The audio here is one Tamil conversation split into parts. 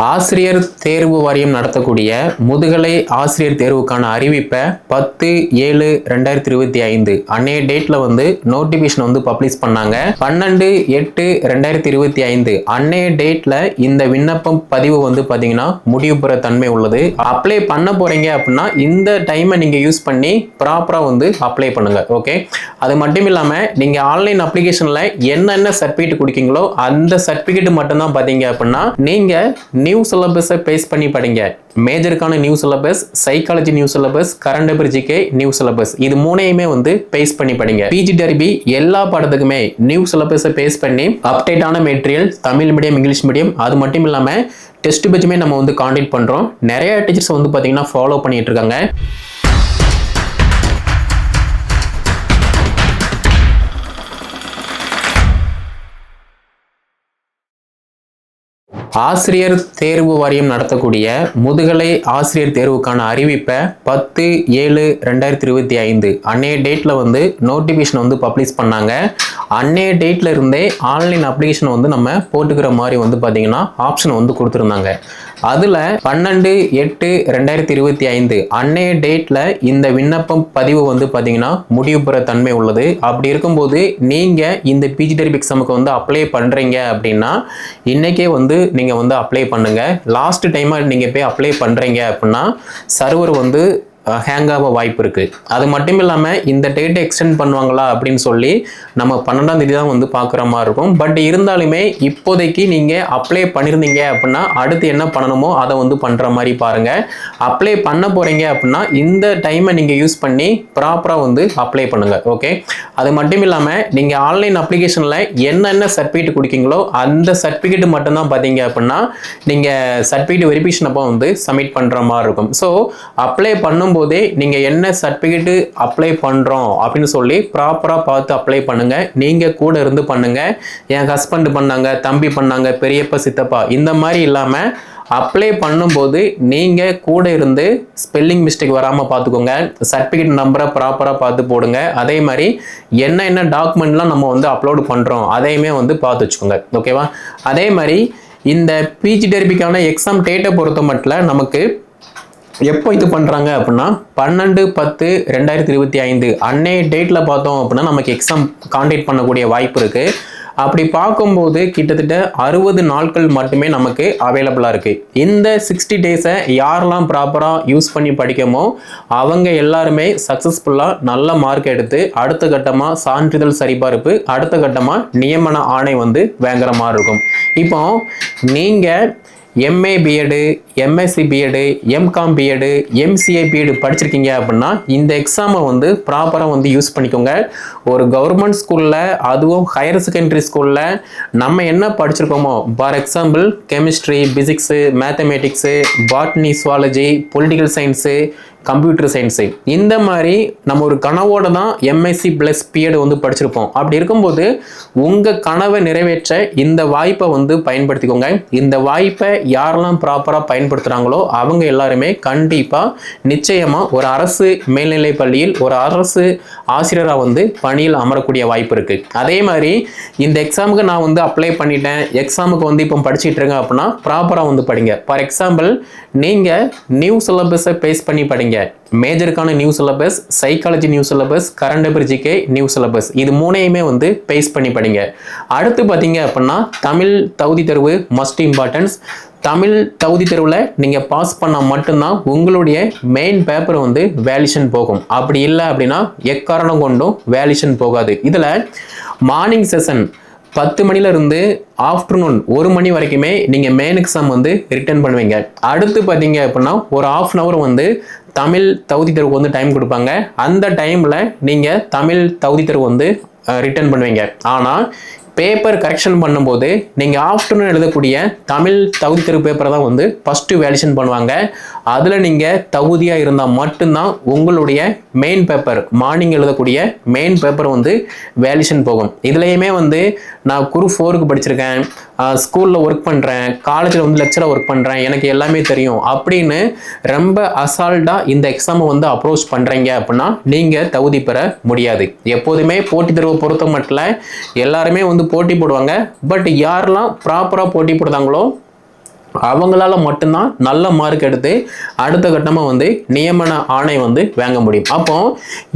ஆசிரியர் தேர்வு வாரியம் நடத்தக்கூடிய முதுகலை ஆசிரியர் தேர்வுக்கான அறிவிப்பை 10/7/2025 அன்னைய டேட்ல நோட்டிபிகேஷன் பப்ளிஷ் பண்ணாங்க. 12/8/2025 அன்னைய டேட்ல இந்த விண்ணப்பம் பதிவு பாத்தீங்கன்னா முடிவு பெற தன்மை உள்ளது. அப்ளை பண்ண போறீங்க அப்படின்னா இந்த டைமை நீங்க யூஸ் பண்ணி ப்ராப்பரா அப்ளை பண்ணுங்க. ஓகே, அது மட்டும் இல்லாம நீங்க ஆன்லைன் அப்ளிகேஷன்ல என்னென்ன சர்டிபிகேட் கொடுக்கீங்களோ அந்த சர்டிபிகேட் மட்டும் தான் பாத்தீங்க அப்படின்னா நீங்க நியூ சிலபஸை பேஸ் பண்ணி படிங்க. மேஜருக்கான new syllabus, psychology new syllabus, current affair GK new syllabus, இது மூணையுமே பேஸ் பண்ணி படிங்க. பிஜிடிஆர்பி எல்லா பாடத்துக்குமே நியூ சிலபஸை பேஸ் பண்ணி அப்டேட்டான material Tamil medium, English medium, அது மட்டும் இல்லாம டெஸ்ட் பேட்சுமே நம்ம கான்டாக்ட் பண்றோம். நிறைய டீச்சர்ஸ் பாத்தீங்கன்னா ஃபாலோ பண்ணிட்டு இருக்காங்க. ஆசிரியர் தேர்வு வாரியம் நடத்தக்கூடிய முதுகலை ஆசிரியர் தேர்வுக்கான அறிவிப்பை 10/7/2025 அன்னைய டேட்ல நோட்டிபிகேஷன் பப்ளிஷ் பண்ணாங்க. அன்னைய டேட்ல இருந்தே ஆன்லைன் அப்ளிகேஷன் நம்ம போட்டுக்கிற மாதிரி பாத்தீங்கன்னா ஆப்ஷன் கொடுத்துருந்தாங்க. அதுல 12/8/2025 அன்னைய டேட்ல இந்த விண்ணப்பம் பதிவு பாத்தீங்கன்னா முடிவு பெற தன்மை உள்ளது. அப்படி இருக்கும்போது நீங்க இந்த பிஜிடிஆர்பி எக்ஸாமுக்கு அப்ளை பண்றீங்க அப்படின்னா இன்னைக்கே நீங்க அப்ளை பண்ணுங்க. லாஸ்ட் டைமா நீங்க போய் அப்ளை பண்றீங்க அப்படின்னா சர்வர் ஹேங் ஆக வாய்ப்பு இருக்கு. அது மட்டும் இல்லாம இந்த டேட்டை எக்ஸ்டெண்ட் பண்ணுவாங்களா அப்படின்னு சொல்லி நம்ம 12ஆம் தேதி தான் பார்க்குற மாதிரி இருக்கும். பட் இருந்தாலுமே இப்போதைக்கு நீங்க அப்ளை பண்ணிருந்தீங்க அப்படின்னா அடுத்து என்ன பண்ணணுமோ அதை பண்ற மாதிரி பாருங்க. அப்ளை பண்ண போறீங்க அப்படின்னா இந்த டைமை நீங்க யூஸ் பண்ணி ப்ராப்பரா அப்ளை பண்ணுங்க. ஓகே, அது மட்டும் இல்லாம நீங்க ஆன்லைன் அப்ளிகேஷன்ல என்னென்ன சர்டிபிகேட் கொடுக்கீங்களோ அந்த சர்டிபிகேட் மட்டும் தான் பாத்தீங்க அப்படின்னா நீங்க சர்டிபிகேட் வெரிஃபிகேஷன் அப்போ சப்மிட் பண்ற மாதிரி இருக்கும். ஸோ அப்ளை பண்ணும் போதே நீங்க என்ன சர்டிபிகேட் அப்ளை பண்றோம் அப்படின்னு சொல்லி ப்ராப்பரா பார்த்து அப்ளை பண்ணுங்க. நீங்க கூட இருந்து பண்ணுங்க. என் ஹஸ்பண்ட் பண்ணாங்க, தம்பி பண்ணாங்க, பெரியப்பா, சித்தப்பா இந்த மாதிரி இல்லாம அப்ளை பண்ணும்போது நீங்க கூட இருந்து ஸ்பெல்லிங் மிஸ்டேக் வராம பார்த்துக்கோங்க. சர்டிபிகேட் நம்பரை ப்ராப்பரா பார்த்து போடுங்க. அதே மாதிரி என்ன டாக்குமெண்ட்லாம் நம்ம அப்லோட் பண்றோம் அதையுமே பார்த்து வச்சுக்கோங்க. ஓகேவா? அதே மாதிரி இந்த பிஜிடிஆர்பிக்கான எக்ஸாம் டேட்டை பொறுத்த மட்டும் நமக்கு எப்போ இது பண்ணுறாங்க அப்படின்னா 12/10/2025 அன்னைய டேட்டில் பார்த்தோம் அப்படின்னா நமக்கு எக்ஸாம் கான்டாக்ட் பண்ணக்கூடிய வாய்ப்பு இருக்குது. அப்படி பார்க்கும்போது கிட்டத்தட்ட 60 நாட்கள் மட்டுமே நமக்கு அவைலபிளாக இருக்குது. இந்த 60 டேஸை யாரெல்லாம் ப்ராப்பராக யூஸ் பண்ணி படிக்கமோ அவங்க எல்லாருமே சக்ஸஸ்ஃபுல்லாக நல்ல மார்க் எடுத்து அடுத்த கட்டமாக சான்றிதழ் சரிபார்ப்பு, அடுத்த கட்டமாக நியமன ஆணை வாங்குற மாதிரி இருக்கும். இப்போ நீங்கள் MA BEd, MSc BEd, M Com BEd, MCA BEd படிச்சிருக்கீங்க அப்படின்னா இந்த எக்ஸாமை ப்ராப்பராக யூஸ் பண்ணிக்கோங்க. ஒரு கவர்மெண்ட் ஸ்கூலில், அதுவும் ஹையர் செகண்டரி ஸ்கூலில் நம்ம என்ன படிச்சிருக்கோமோ, for example chemistry, physics, mathematics, botany, zoology, political science, computer science, இந்த மாதிரி நம்ம ஒரு கனவோட தான் எம்எஸ்சி ப்ளஸ் பிஎட் படிச்சிருப்போம். அப்படி இருக்கும்போது உங்கள் கனவை நிறைவேற்ற இந்த வாய்ப்பை பயன்படுத்திக்கோங்க. இந்த வாய்ப்பை யாரெல்லாம் ப்ராப்பராக பயன்படுத்துகிறாங்களோ அவங்க எல்லாருமே கண்டிப்பாக நிச்சயமாக ஒரு அரசு மேல்நிலை பள்ளியில் ஒரு அரசு ஆசிரியராக பணியில் அமரக்கூடிய வாய்ப்பு இருக்குது. அதே மாதிரி இந்த எக்ஸாமுக்கு நான் அப்ளை பண்ணிட்டேன், எக்ஸாமுக்கு இப்போ படிச்சுட்டு இருக்கேன் அப்படின்னா ப்ராப்பராக படிங்க. ஃபார் எக்ஸாம்பிள் நீங்கள் நியூ சிலபஸை பேஸ் பண்ணி படிங்க. மேஜருக்கான new syllabus, psychology new syllabus, current affair GK new syllabus, இது மூணையுமே பேஸ் பண்ணி படிங்க. அடுத்து பார்த்தீங்க அப்படின்னா தமிழ் தகுதி தேர்வு மஸ்ட் இம்பார்ட்டன்ஸ். தமிழ் தகுதி தேர்வில் நீங்கள் பாஸ் பண்ணால் மட்டும்தான் உங்களுடைய மெயின் பேப்பர் வேலிஷன் போகும். அப்படி இல்லை அப்படின்னா எக்காரணம் கொண்டும் வேலிஷன் போகாது. இதில் மார்னிங் செஷன் 10 மணிலிருந்து ஆஃப்டர்நூன் 1 மணி வரைக்குமே நீங்கள் மெயின் எக்ஸாம் ரிட்டர்ன் பண்ணுவீங்க. அடுத்து பார்த்தீங்க அப்படின்னா ஒரு 1/2 hour தமிழ் தகுதி தேர்வுக்கு டைம் கொடுப்பாங்க. அந்த டைமில் நீங்கள் தமிழ் தகுதி தேர்வு ரிட்டர்ன் பண்ணுவீங்க. ஆனால் பேப்பர் கரெக்ஷன் பண்ணும்போது நீங்கள் ஆஃப்டர்நூன் எழுதக்கூடிய தமிழ் தகுதி தேர்வு பேப்பரை தான் ஃபஸ்ட்டு வேலிஷன் பண்ணுவாங்க. அதில் நீங்கள் தகுதியாக இருந்தால் மட்டும்தான் உங்களுடைய மெயின் பேப்பர், மார்னிங் எழுதக்கூடிய மெயின் பேப்பர் வேலிஷன் போகும். இதுலேயுமே நான் குரூப் 4க்கு படிச்சிருக்கேன், ஸ்கூலில் ஒர்க் பண்ணுறேன், காலேஜில் லெக்சராக ஒர்க் பண்ணுறேன், எனக்கு எல்லாமே தெரியும் அப்படின்னு ரொம்ப அசால்ட்டாக இந்த எக்ஸாமை அப்ரோச் பண்ணுறீங்க அப்படின்னா நீங்கள் தகுதி பெற முடியாது. எப்போதுமே போட்டித் தேர்வை பொறுத்த மட்டும் எல்லாருமே போட்டி போடுவாங்க. பட் யாரெல்லாம் ப்ராப்பராக போட்டி போடுறாங்களோ அவங்களால மட்டும்தான் நல்ல மார்க் எடுத்து அடுத்த கட்டமாக வந்து நியமன ஆணை வந்து வாங்க முடியும். அப்போ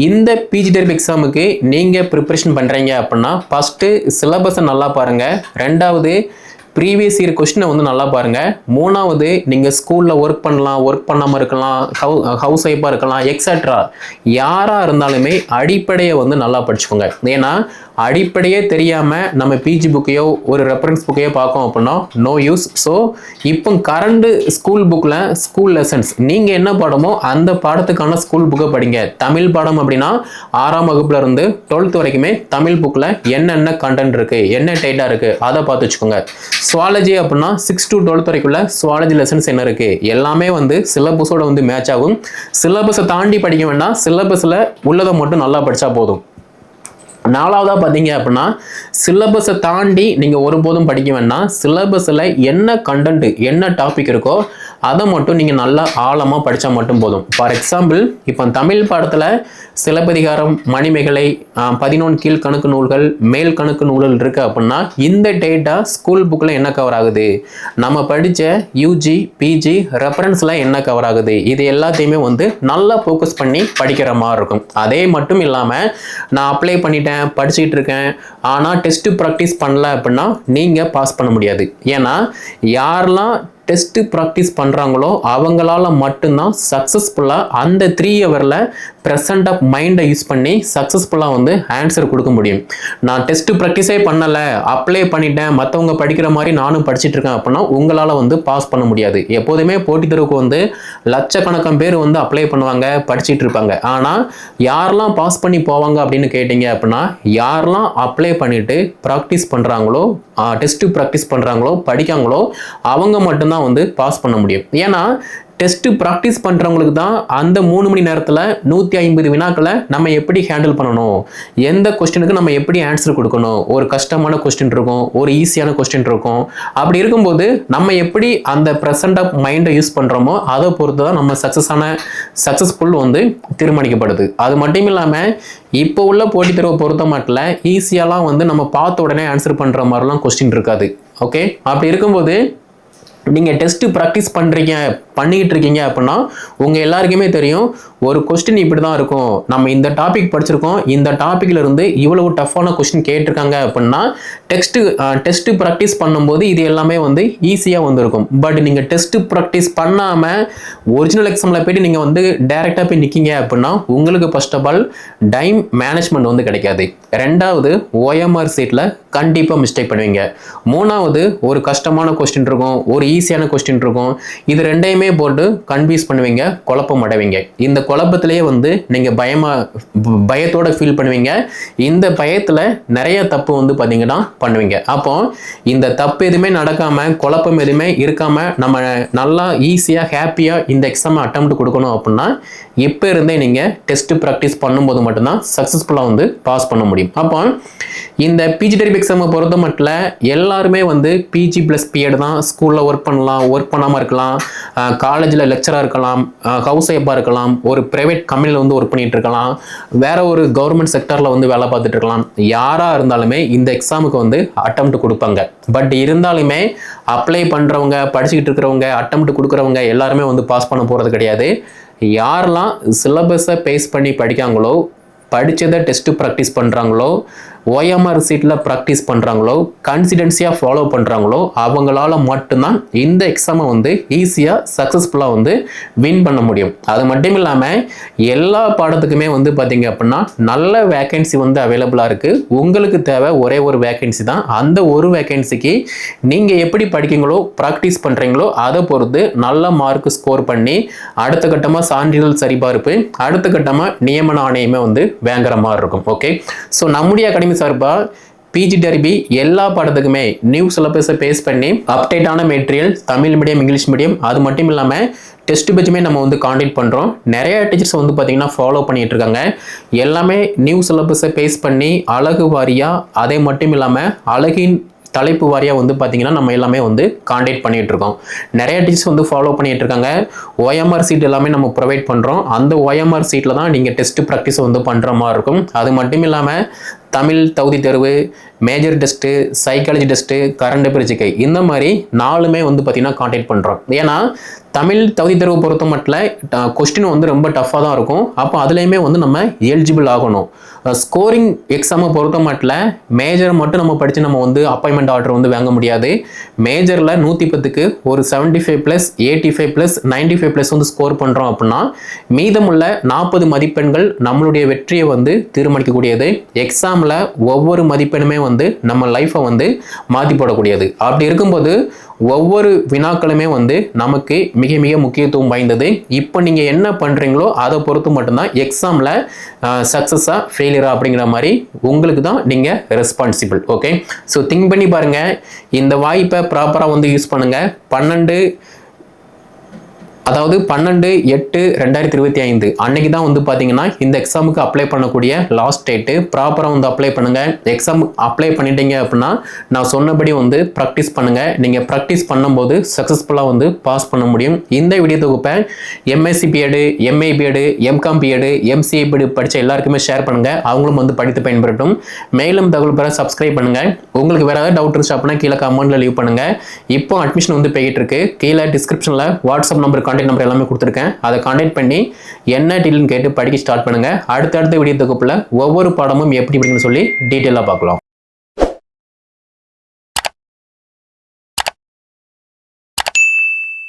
இந்த பிஜி டெர்பி எக்ஸாமுக்கு நீங்கள் ப்ரிப்பரேஷன் பண்ணுறீங்க அப்படின்னா ஃபஸ்ட்டு சிலபஸை நல்லா பாருங்கள், ரெண்டாவது ப்ரீவியஸ் இயர் கொஸ்டினை வந்து நல்லா பாருங்கள், மூணாவது நீங்கள் ஸ்கூலில் ஒர்க் பண்ணலாம், ஒர்க் பண்ணாமல் இருக்கலாம், ஹவுஸ் ஒய்ஃபாக இருக்கலாம், எக்ஸட்ரா யாராக இருந்தாலுமே அடிப்படையை வந்து நல்லா படிச்சுக்கோங்க. ஏன்னா அடிப்படையே தெரியாமல் நம்ம பிஜி புக்கையோ ஒரு ரெஃபரன்ஸ் புக்கையோ பார்க்கோம் அப்படின்னா நோ யூஸ். ஸோ இப்போ கரண்ட் ஸ்கூல் புக்கில் ஸ்கூல் லெசன்ஸ் நீங்கள் என்ன பாடமோ அந்த பாடத்துக்கான ஸ்கூல் புக்கை படிங்க. தமிழ் பாடம் அப்படின்னா 6ஆம் வகுப்புல இருந்து 12th வரைக்குமே தமிழ் புக்கில் என்னென்ன கண்டென்ட் இருக்குது, என்ன டேட்டா இருக்குது அதை பார்த்து வச்சுக்கோங்க. சுவாலஜி அப்படின்னா 6 to 12th வரைக்குள்ள சுவாலஜி லெசன்ஸ் என்ன இருக்குது எல்லாமே வந்து சிலபஸோட வந்து மேட்ச் ஆகும். சிலபஸை தாண்டி படிக்க வேண்டாம், சிலபஸில் உள்ளதை மட்டும் நல்லா படித்தா போதும். நாலாவதாக பார்த்தீங்க அப்படின்னா சிலபஸை தாண்டி நீங்கள் ஒருபோதும் படிக்க வேண்டாம், சிலபஸில் என்ன கண்டென்ட்டு என்ன டாபிக் இருக்கோ அதை மட்டும் நீங்கள் நல்லா ஆழமாக படித்தா மட்டும் போதும். ஃபார் எக்ஸாம்பிள் இப்போ தமிழ் பாடத்தில் சிலப்பதிகாரம், மணிமேகலை, 11 கீழ் கணக்கு நூல்கள், மேல் கணக்கு நூல்கள் இருக்குது அப்படின்னா இந்த டேட்டா ஸ்கூல் புக்கில் என்ன கவர் ஆகுது, நம்ம படித்த யூஜி பிஜி ரெஃபரன்ஸில் என்ன கவர் ஆகுது, இது எல்லாத்தையுமே வந்து நல்லா ஃபோக்கஸ் பண்ணி படிக்கிற மாதிரி இருக்கும். அதே மட்டும் இல்லாமல் நான் அப்ளை பண்ணிட்டேன், படிச்சுக்கிட்டு இருக்கேன், ஆனால் டெஸ்ட்டு ப்ராக்டிஸ் பண்ணல அப்படின்னா நீங்கள் பாஸ் பண்ண முடியாது. ஏன்னா யாரெல்லாம் டெஸ்ட்டு ப்ராக்டிஸ் பண்ணுறாங்களோ அவங்களால மட்டும்தான் சக்ஸஸ்ஃபுல்லாக அந்த 3 ஹவரில் ப்ரெசண்ட் ஆஃப் மைண்டை யூஸ் பண்ணி சக்ஸஸ்ஃபுல்லாக வந்து ஆன்சர் கொடுக்க முடியும். நான் டெஸ்ட்டு ப்ராக்டிஸே பண்ணலை, அப்ளை பண்ணிட்டேன், மற்றவங்க படிக்கிற மாதிரி நானும் படிச்சுட்டு இருக்கேன் அப்படின்னா உங்களால் வந்து பாஸ் பண்ண முடியாது. எப்போதுமே போட்டித் தேர்வுக்கு வந்து லட்சக்கணக்கான பேர் வந்து அப்ளை பண்ணுவாங்க, படிச்சுட்டு இருப்பாங்க. ஆனால் யாரெல்லாம் பாஸ் பண்ணி போவாங்க அப்படின்னு கேட்டிங்க அப்படின்னா யாரெல்லாம் அப்ளை பண்ணிவிட்டு ப்ராக்டிஸ் பண்ணுறாங்களோ, டெஸ்ட்டு ப்ராக்டிஸ் பண்ணுறாங்களோ, படிக்காங்களோ அவங்க மட்டும்தான் வந்து பாஸ் பண்ண முடியும். ஏன்னா டெஸ்ட்டு ப்ராக்டிஸ் பண்ணுறவங்களுக்கு தான் அந்த 3 மணி நேரத்தில் 150 வினாக்களை நம்ம எப்படி ஹேண்டில் பண்ணணும், எந்த கொஸ்டினுக்கு நம்ம எப்படி ஆன்சர் கொடுக்கணும், ஒரு கஷ்டமான கொஸ்டின் இருக்கும், ஒரு ஈஸியான கொஸ்டின் இருக்கும். அப்படி இருக்கும்போது நம்ம எப்படி அந்த ப்ரெசண்ட் ஆஃப் மைண்டை யூஸ் பண்ணுறோமோ அதை பொறுத்து தான் நம்ம சக்ஸஸ்ஃபுல் வந்து தீர்மானிக்கப்படுது. அது மட்டும் இல்லாமல் இப்போ உள்ள போட்டித் தேர்வை பொறுத்த மட்டும் ஈஸியாலாம் வந்து நம்ம பார்த்த உடனே ஆன்சர் பண்ணுற மாதிரிலாம் கொஸ்டின் இருக்காது. ஓகே, அப்படி இருக்கும்போது நீங்கள் டெஸ்ட்டு ப்ராக்டிஸ் பண்ணிக்கிட்டு இருக்கீங்க அப்படின்னா உங்கள் எல்லாருக்குமே தெரியும் ஒரு கொஸ்டின் இப்படி தான் இருக்கும், நம்ம இந்த படிச்சிருக்கோம், இந்த டாப்பிக்கில் இருந்து இவ்வளவு டஃப்பான கொஸ்டின் கேட்டிருக்காங்க அப்படின்னா டெஸ்ட்டு ப்ராக்டிஸ் பண்ணும்போது இது எல்லாமே வந்து ஈஸியாக வந்துருக்கும். பட் நீங்கள் டெஸ்ட்டு ப்ராக்டிஸ் பண்ணாமல் ஒரிஜினல் எக்ஸாமில் போய்ட்டு நீங்கள் வந்து டைரெக்டாக போய் நிற்கிங்க அப்படின்னா உங்களுக்கு first of all time management வந்து கிடைக்காது, ரெண்டாவது ஓஎம்ஆர் சீட்டில் கண்டிப்பாக மிஸ்டேக் பண்ணுவீங்க, மூணாவது ஒரு கஷ்டமான கொஸ்டின் இருக்கும், ஒரு ஈஸியான கொஸ்டின் இருக்கும், இது ரெண்டையுமே போட்டு கன்ஃபியூஸ் பண்ணுவீங்க, குழப்பம் அடைவீங்க. இந்த குழப்பத்திலேயே வந்து நீங்கள் பயத்தோட ஃபீல் பண்ணுவீங்க. இந்த பயத்தில் நிறைய தப்பு வந்து பார்த்தீங்கன்னா பண்ணுவீங்க. அப்போ இந்த தப்பு எதுவுமே நடக்காமல் குழப்பம் எதுவுமே இருக்காமல் நம்ம நல்லா ஈஸியாக ஹாப்பியாக இந்த எக்ஸாமை அட்டெம்ப்ட் கொடுக்கணும் அப்படின்னா இப்போ இருந்தே நீங்கள் டெஸ்ட் ப்ராக்டிஸ் பண்ணும்போது மட்டும்தான் சக்ஸஸ்ஃபுல்லாக வந்து பாஸ் பண்ண முடியும். அப்போ இந்த பிஜி டெர்பி எக்ஸாமை பொறுத்த மட்டும் எல்லாருமே வந்து பிஜி ப்ளஸ் பிஎட் தான், ஸ்கூலில் ஒர்க் பண்ணலாம், ஒர்க் பண்ணாமல் இருக்கலாம், காலேஜில் லெக்சராக இருக்கலாம், ஹவுஸ் ஒய்ஃபாக இருக்கலாம், ஒரு ப்ரைவேட் கம்பெனியில் வந்து ஒர்க் பண்ணிட்டு இருக்கலாம், வேற ஒரு கவர்மெண்ட் செக்டரில் வந்து வேலை பார்த்துட்டு இருக்கலாம். யாராக இருந்தாலுமே இந்த எக்ஸாமுக்கு வந்து அட்டெம்ப்ட் கொடுப்பாங்க. பட் இருந்தாலுமே அப்ளை பண்ணுறவங்க, படிச்சுக்கிட்டு இருக்கிறவங்க, அட்டெம்ப்ட் கொடுக்குறவங்க எல்லாருமே வந்து பாஸ் பண்ண போகிறது கிடையாது. யாரெல்லாம் சிலபஸை பேஸ் பண்ணி படிக்காங்களோ, படித்ததை டெஸ்ட்டு ப்ராக்டிஸ் பண்ணுறாங்களோ, ஓஎம்ஆர் சீட்டில் ப்ராக்டிஸ் பண்ணுறாங்களோ, கன்சிடென்சியாக ஃபாலோ பண்ணுறாங்களோ அவங்களால மட்டும்தான் இந்த எக்ஸாமை வந்து ஈஸியாக சக்ஸஸ்ஃபுல்லாக வந்து வின் பண்ண முடியும். அது மட்டும் இல்லாமல் எல்லா பாடத்துக்குமே வந்து பார்த்திங்க அப்படின்னா நல்ல வேக்கன்சி வந்து அவைலபிளாக இருக்குது. உங்களுக்கு தேவை ஒரே ஒரு வேக்கன்சி தான். அந்த ஒரு வேக்கன்சிக்கு நீங்கள் எப்படி படிக்கீங்களோ, ப்ராக்டிஸ் பண்ணுறீங்களோ அதை பொறுத்து நல்ல மார்க் ஸ்கோர் பண்ணி அடுத்த கட்டமாக சான்றிதழ் சரிபார்ப்பு, அடுத்த கட்டமாக நியமன ஆணையமே வந்து வாங்குற மாதிரி இருக்கும். ஓகே, ஸோ நம்முடைய அகாடமி சார்பா பிஜி டெர்பி எல்லா பாடத்துக்குமே நியூ சிலபஸை பேஸ் பண்ணி அப்டேட்டான material Tamil medium, English medium, அது மட்டும் இல்லாமல் டெஸ்ட் பேட்சுமே நம்ம வந்து காண்டக்ட் பண்ணுறோம். நிறைய டீச்சர்ஸ் வந்து பார்த்திங்கன்னா ஃபாலோ பண்ணிகிட்டு இருக்காங்க. எல்லாமே நியூ சிலபஸை பேஸ் பண்ணி அழகு வாரியாக, அதே மட்டும் இல்லாமல் அழகின் தலைப்பு வாரியாக வந்து பார்த்திங்கன்னா நம்ம எல்லாமே வந்து காண்டக்ட் பண்ணிகிட்டு இருக்கோம். நிறைய டீச்சர்ஸ் வந்து ஃபாலோ பண்ணிகிட்டு இருக்காங்க. ஓஎம்ஆர் சீட் எல்லாமே நம்ம ப்ரொவைட் பண்ணுறோம். அந்த ஓஎம்ஆர் சீட்டில் தான் நீங்கள் டெஸ்ட் ப்ராக்டிஸ் வந்து பண்ணுற மாதிரி இருக்கும். அது மட்டும் இல்லாமல் தமிழ் தகுதி தேர்வு, major test, psychology test, current affairs GK இந்த மாதிரி 4மே வந்து பார்த்தீங்கன்னா காண்டாக்ட் பண்ணுறோம். ஏன்னா தமிழ் தகுதி தேர்வு பொறுத்த மட்டும் கொஸ்டின் வந்து ரொம்ப டஃப்பாக தான் இருக்கும். அப்போ அதுலேயுமே வந்து நம்ம எலிஜிபிள் ஆகணும். ஸ்கோரிங் எக்ஸாமை பொறுத்த மட்டும் மேஜர் மட்டும் நம்ம படித்து நம்ம வந்து அப்பாயின்மெண்ட் ஆர்டர் வந்து வாங்க முடியாது. மேஜரில் 110க்கு ஒரு 75+, 85+, 95+ வந்து ஸ்கோர் பண்ணுறோம் அப்படின்னா மீதமுள்ள 40 மதிப்பெண்கள் நம்மளுடைய வெற்றியை வந்து தீர்மானிக்கக்கூடியது. எக்ஸாமில் ஒவ்வொரு மதிப்பெண்ணுமே வந்து நம்ம லைஃப்பை வந்து மாற்றி போடக்கூடியது. அப்படி இருக்கும்போது ஒவ்வொரு வினாக்களுமே வந்து நமக்கு மிக மிக முக்கியத்துவம் வாய்ந்தது. இப்போ நீங்கள் என்ன பண்ணுறீங்களோ அதை பொறுத்து மட்டும்தான் எக்ஸாமில் சக்ஸஸாக ஃபெயிலியரா அப்படிங்கிற மாதிரி உங்களுக்கு தான் நீங்கள் ரெஸ்பான்சிபிள். ஓகே, ஸோ திங்க் பண்ணி பாருங்கள். இந்த வாய்ப்பை ப்ராப்பராக வந்து யூஸ் பண்ணுங்கள். 12/8/2025 அன்னைக்கு தான் வந்து பார்த்தீங்கன்னா இந்த எக்ஸாமுக்கு அப்ளை பண்ணக்கூடிய லாஸ்ட் டேட்டு. ப்ராப்பராக வந்து அப்ளை பண்ணுங்கள். எக்ஸாம் அப்ளை பண்ணிட்டீங்க அப்படின்னா நான் சொன்னபடி வந்து ப்ராக்டிஸ் பண்ணுங்கள். நீங்கள் ப்ராக்டிஸ் பண்ணும்போது சக்ஸஸ்ஃபுல்லாக வந்து பாஸ் பண்ண முடியும். இந்த வீடியோ தொகுப்பை MSc BEd, MA BEd, MCom BEd, MCA BEd படித்த எல்லாருக்குமே ஷேர் பண்ணுங்கள். அவங்களும் வந்து படித்து பயன்பெறட்டும். மேலும் தகவல் பெற சப்ஸ்கிரைப் பண்ணுங்கள். உங்களுக்கு வேறு ஏதாவது டவுட் இருந்துச்சு அப்படின்னா கீழே கமெண்ட்டில் லீவ் பண்ணுங்கள். இப்போ அட்மிஷன் வந்து போய்கிட்டு இருக்கு. கீழே டிஸ்கிரிப்ஷனில் வாட்ஸ்அப் நம்பர் நம்பர் எல்லாமே கொடுத்துருக்கேன். அதை கான்டாக்ட் பண்ணி என்ன டீல்னு கேட்டு படிக்க ஸ்டார்ட் பண்ணுங்க. அடுத்தடுத்த வீடியோ தொகுப்புல ஒவ்வொரு பாடமும் எப்படி படிக்கணும்னு சொல்லி டீட்டெயிலாக பார்க்கலாம்.